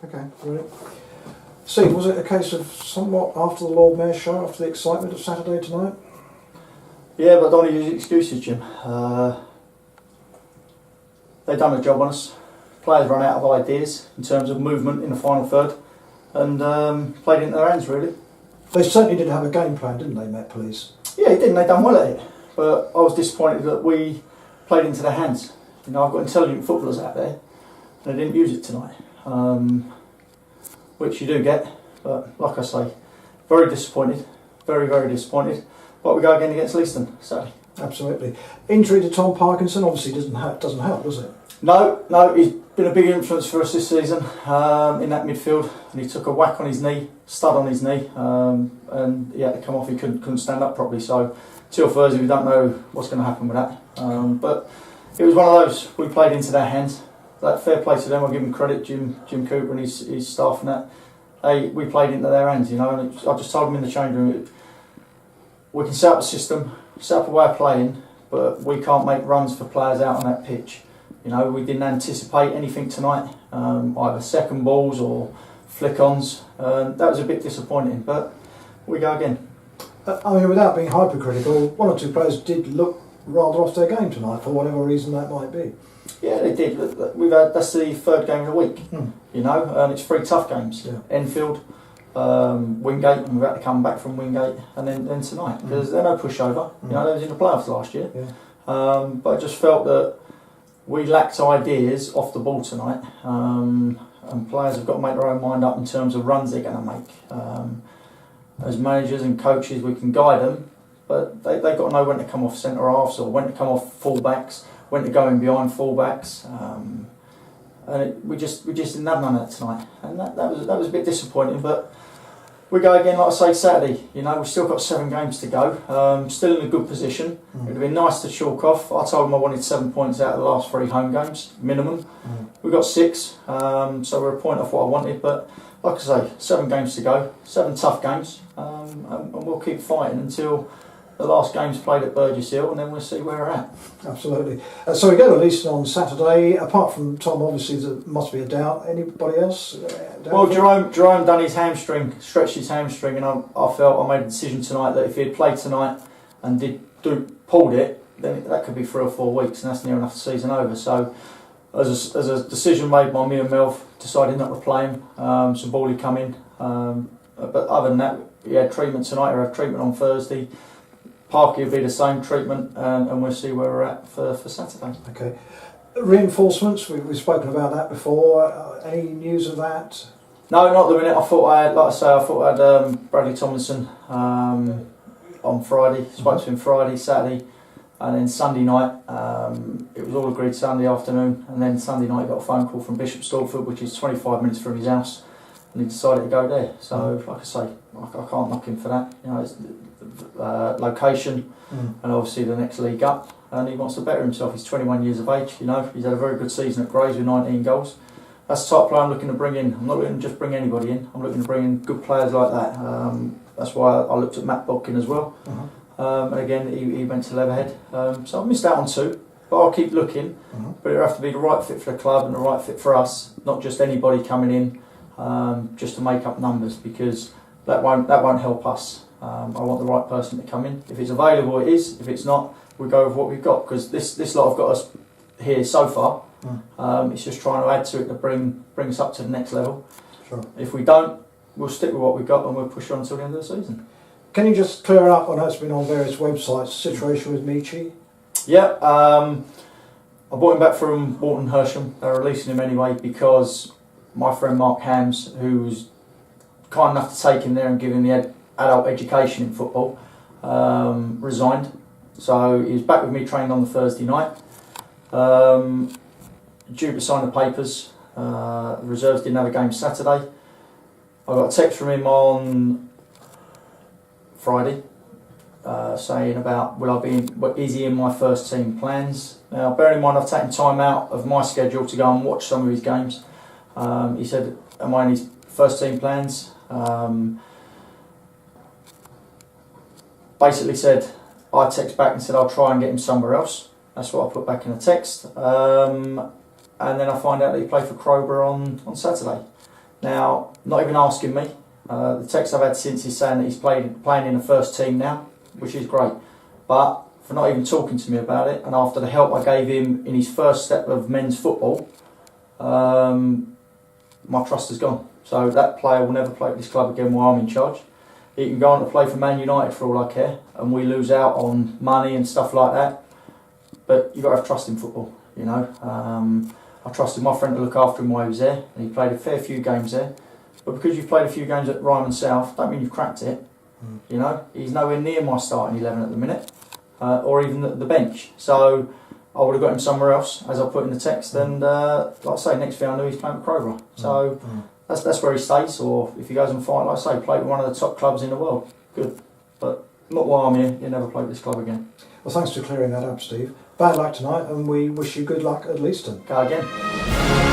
Okay, brilliant. Steve, was it a case of somewhat after the Lord Mayor's show, after the excitement of Saturday tonight? Yeah, but don't use excuses, Jim. They've done a job on us. Players run out of ideas in terms of movement in the final third, and played into their hands, really. They certainly did have a game plan, didn't they, Met Police? Yeah, they did, and they done well at it. But I was disappointed that we played into their hands. You know, I've got intelligent footballers out there, and they didn't use it tonight. Which you do get, but like I say, very disappointed, very, very disappointed. But we go again against Leiston, so. Absolutely. Injury to Tom Parkinson obviously doesn't help, does it? No, he's been a big influence for us this season in that midfield, and he took a whack on his knee, stud on his knee, and he had to come off. He couldn't stand up properly. So till Thursday, we don't know what's going to happen with that. But it was one of those. We played into their hands. That fair play to them. I'll give them credit, Jim Cooper and his staff and that. We played into their hands, you know. And I just told them in the change room, we can set up a system, set up a way of playing, but we can't make runs for players out on that pitch. You know, we didn't anticipate anything tonight, either second balls or flick-ons. That was a bit disappointing, but we go again. I mean, without being hypercritical, one or two players did look rather off their game tonight, for whatever reason that might be. Yeah, they did. That's the third game of the week, you know, and it's 3 tough games. Yeah. Enfield, Wingate, and we've had to come back from Wingate, and then tonight, because they're no pushover. You know, they was in the playoffs last year. Yeah. But I just felt that we lacked ideas off the ball tonight, and players have got to make their own mind up in terms of runs they're going to make. As managers and coaches, we can guide them, but they've got to know when to come off centre halves or when to come off full-backs, when to go in behind full-backs. And we just didn't have none of that tonight, and that was a bit disappointing. But we go again, like I say, Saturday. You know, we've still got 7 games to go. Still in a good position. It'd have been nice to chalk off. I told them I wanted 7 points out of the last 3 home games minimum. We got 6, so we're a point off what I wanted. But like I say, 7 games to go, 7 tough games, and we'll keep fighting until the last game's played at Burgess Hill, and then we'll see where we're at. Absolutely. So we go to Leiston on Saturday. Apart from Tom, obviously there must be a doubt. Anybody else? Well, Jerome done his hamstring, stretched his hamstring, and I felt I made a decision tonight that if he had played tonight and pulled it, then that could be 3 or 4 weeks, and that's near enough the season over. So, as a decision made by me and Melv, decided not to play him. Sabali come in, but other than that, he had treatment tonight. He'll have treatment on Thursday. Parky will be the same treatment, and we'll see where we're at for Saturday. Okay. Reinforcements, we've spoken about that before. Any news of that? No, not at the minute. I thought I had Bradley Tomlinson on Friday. Spoke to him Friday, Saturday, and then Sunday night. It was all agreed Sunday afternoon, and then Sunday night he got a phone call from Bishop Stortford, which is 25 minutes from his house, and he decided to go there. So, like I say, I can't knock him for that. You know, it's location, and obviously the next league up, and he wants to better himself. He's 21 years of age. You know, he's had a very good season at Grays with 19 goals. That's the type of player I'm looking to bring in. I'm not looking to just bring anybody in. I'm looking to bring in good players like that. That's why I looked at Matt Bodkin as well. And again, he went to Leatherhead. So I've missed out on 2, but I'll keep looking. But it'll have to be the right fit for the club and the right fit for us, not just anybody coming in just to make up numbers, because that won't help us. I want the right person to come in. If it's available, it is. If it's not, we go with what we've got, because this lot have got us here so far. It's just trying to add to it to bring us up to the next level. Sure. If we don't, we'll stick with what we've got and we'll push on until the end of the season. Can you just clear up, I know it's been on various websites, situation with Michi? Yeah, I bought him back from Walton Hersham. They're releasing him anyway because my friend Mark Hams, who was kind enough to take him there and give him the adult education in football, resigned. So he was back with me training on the Thursday night. Due to sign the papers, the reserves didn't have a game Saturday. I got a text from him on Friday saying about is he in my first team plans. Now, bearing in mind I've taken time out of my schedule to go and watch some of his games. He said, am I in his first team plans? Basically said, I text back and said I'll try and get him somewhere else. That's what I put back in the text. And then I find out that he played for Crowborough on Saturday. Now, not even asking me. The text I've had since is saying that he's playing in the first team now, which is great. But for not even talking to me about it, and after the help I gave him in his first step of men's football, my trust is gone. So that player will never play at this club again while I'm in charge. He can go on to play for Man United for all I care, and we lose out on money and stuff like that. But you've got to have trust in football, you know. I trusted my friend to look after him while he was there, and he played a fair few games there. But because you've played a few games at Ryman South, don't mean you've cracked it. You know, he's nowhere near my starting 11 at the minute, or even the bench. So I would have got him somewhere else, as I put in the text. And like I say, next thing I knew, he's playing with Crowborough. So that's where he stays. Or if he goes and fight, like I say, play with one of the top clubs in the world. Good, but not while I'm here. He'll never play with this club again. Well, thanks for clearing that up, Steve. Bad luck tonight, and we wish you good luck at Leiston. Go again.